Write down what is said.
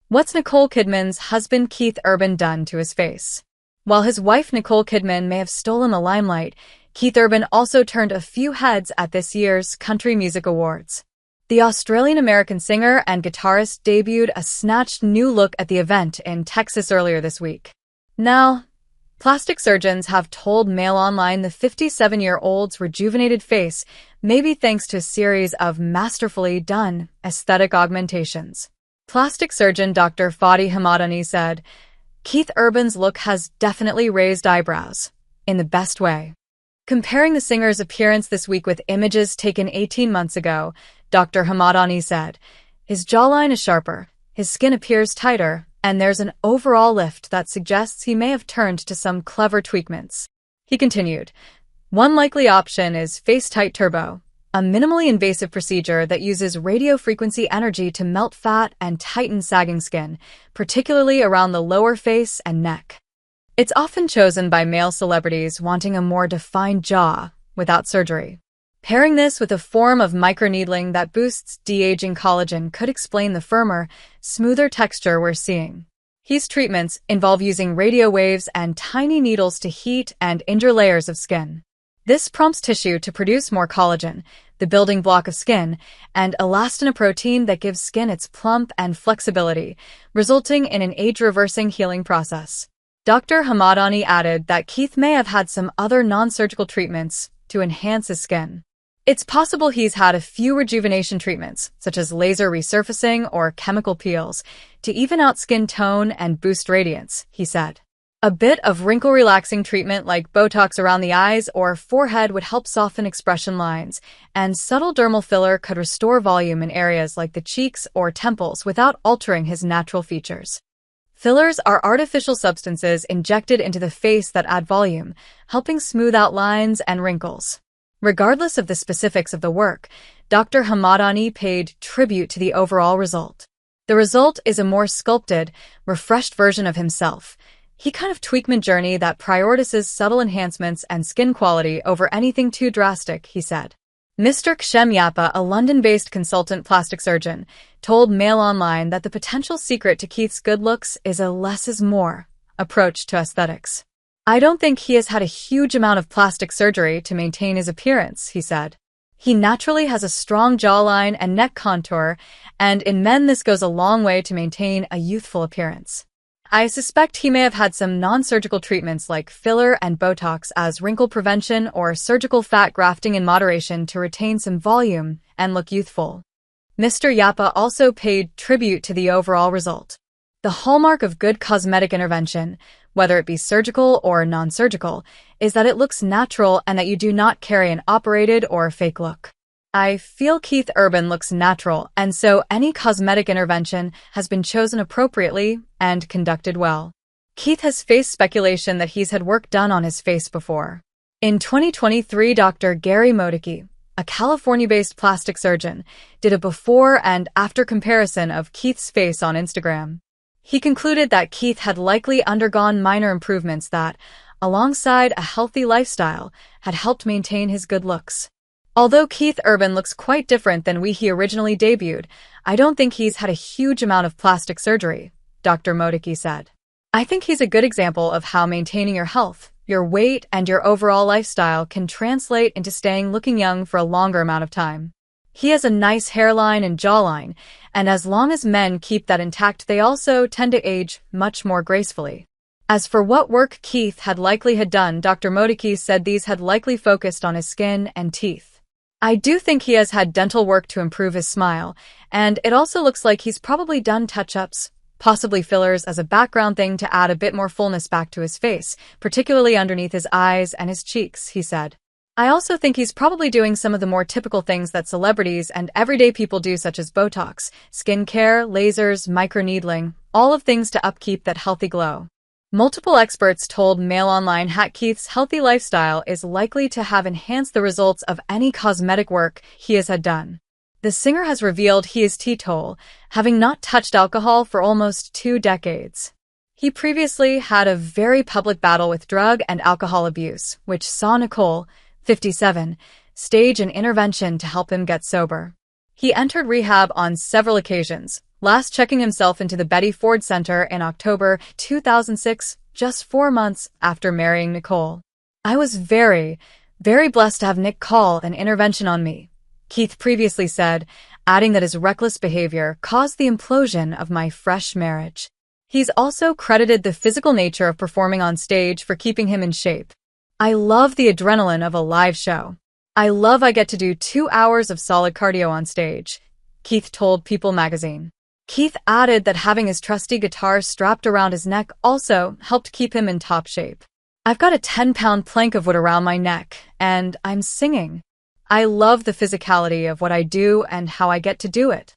What's Nicole Kidman's husband Keith Urban done to his face? While his wife Nicole Kidman may have stolen the limelight, Keith Urban also turned a few heads at this year's Country Music Awards. The Australian-American singer and guitarist debuted a snatched new look at the event in Texas earlier this week. Now, plastic surgeons have told Mail Online the 57-year-old's rejuvenated face may be thanks to a series of masterfully done aesthetic augmentations. Plastic surgeon Dr Fadi Hamadani said, "Keith Urban's look has definitely raised eyebrows, in the best way." Comparing the singer's appearance this week with images taken 18 months ago, Dr. Hamadani said, "His jawline is sharper, his skin appears tighter, and there's an overall lift that suggests he may have turned to some clever tweakments." He continued, "One likely option is Face-Tight Turbo, a minimally invasive procedure that uses radiofrequency energy to melt fat and tighten sagging skin, particularly around the lower face and neck. It's often chosen by male celebrities wanting a more defined jaw without surgery. Pairing this with a form of microneedling that boosts de-aging collagen could explain the firmer, smoother texture we're seeing. These treatments involve using radio waves and tiny needles to heat and injure layers of skin. This prompts tissue to produce more collagen, the building block of skin, and elastanoprotein that gives skin its plump and flexibility, resulting in an age-reversing healing process." Dr. Hamadani added that Keith may have had some other non-surgical treatments to enhance his skin. It's possible he's had a few rejuvenation treatments, such as laser resurfacing or chemical peels, to even out skin tone and boost radiance, he said. A bit of wrinkle-relaxing treatment like Botox around the eyes or forehead would help soften expression lines, and subtle dermal filler could restore volume in areas like the cheeks or temples without altering his natural features. Fillers are artificial substances injected into the face that add volume, helping smooth out lines and wrinkles. Regardless of the specifics of the work, Dr. Hamadani paid tribute to the overall result. The result is a more sculpted, refreshed version of himself. He kind of tweakment journey that prioritizes subtle enhancements and skin quality over anything too drastic, he said. Mr. Kshem Yapa, a London-based consultant plastic surgeon, told Mail Online that the potential secret to Keith's good looks is a less is more approach to aesthetics. "I don't think he has had a huge amount of plastic surgery to maintain his appearance," he said. "He naturally has a strong jawline and neck contour, and in men this goes a long way to maintain a youthful appearance. I suspect he may have had some non-surgical treatments like filler and Botox as wrinkle prevention or surgical fat grafting in moderation to retain some volume and look youthful." Mr. Yapa also paid tribute to the overall result. "The hallmark of good cosmetic intervention, whether it be surgical or non-surgical, is that it looks natural and that you do not carry an operated or fake look. I feel Keith Urban looks natural, and so any cosmetic intervention has been chosen appropriately and conducted well." Keith has faced speculation that he's had work done on his face before. In 2023, Dr. Gary Modicki, a California-based plastic surgeon, did a before and after comparison of Keith's face on Instagram. He concluded that Keith had likely undergone minor improvements that, alongside a healthy lifestyle, had helped maintain his good looks. "Although Keith Urban looks quite different than when he originally debuted, I don't think he's had a huge amount of plastic surgery," Dr. Modicki said. "I think he's a good example of how maintaining your health, your weight, and your overall lifestyle can translate into staying looking young for a longer amount of time. He has a nice hairline and jawline, and as long as men keep that intact, they also tend to age much more gracefully." As for what work Keith had likely done, Dr. Modicki said these had likely focused on his skin and teeth. "I do think he has had dental work to improve his smile, and it also looks like he's probably done touch-ups, possibly fillers as a background thing to add a bit more fullness back to his face, particularly underneath his eyes and his cheeks," he said. "I also think he's probably doing some of the more typical things that celebrities and everyday people do, such as Botox, skincare, lasers, microneedling, all of things to upkeep that healthy glow." Multiple experts told Mail Online that Keith's healthy lifestyle is likely to have enhanced the results of any cosmetic work he has had done. The singer has revealed he is teetotal, having not touched alcohol for almost 2 decades. He previously had a very public battle with drug and alcohol abuse, which saw Nicole, 57, stage an intervention to help him get sober. He entered rehab on several occasions, last checking himself into the Betty Ford Center in October 2006, just 4 months after marrying Nicole. "I was very, very blessed to have Nick call an intervention on me," Keith previously said, adding that his reckless behavior caused the implosion of my fresh marriage. He's also credited the physical nature of performing on stage for keeping him in shape. "I love the adrenaline of a live show. I get to do 2 hours of solid cardio on stage," Keith told People magazine. Keith added that having his trusty guitar strapped around his neck also helped keep him in top shape. "I've got a 10-pound plank of wood around my neck, and I'm singing. I love the physicality of what I do and how I get to do it,"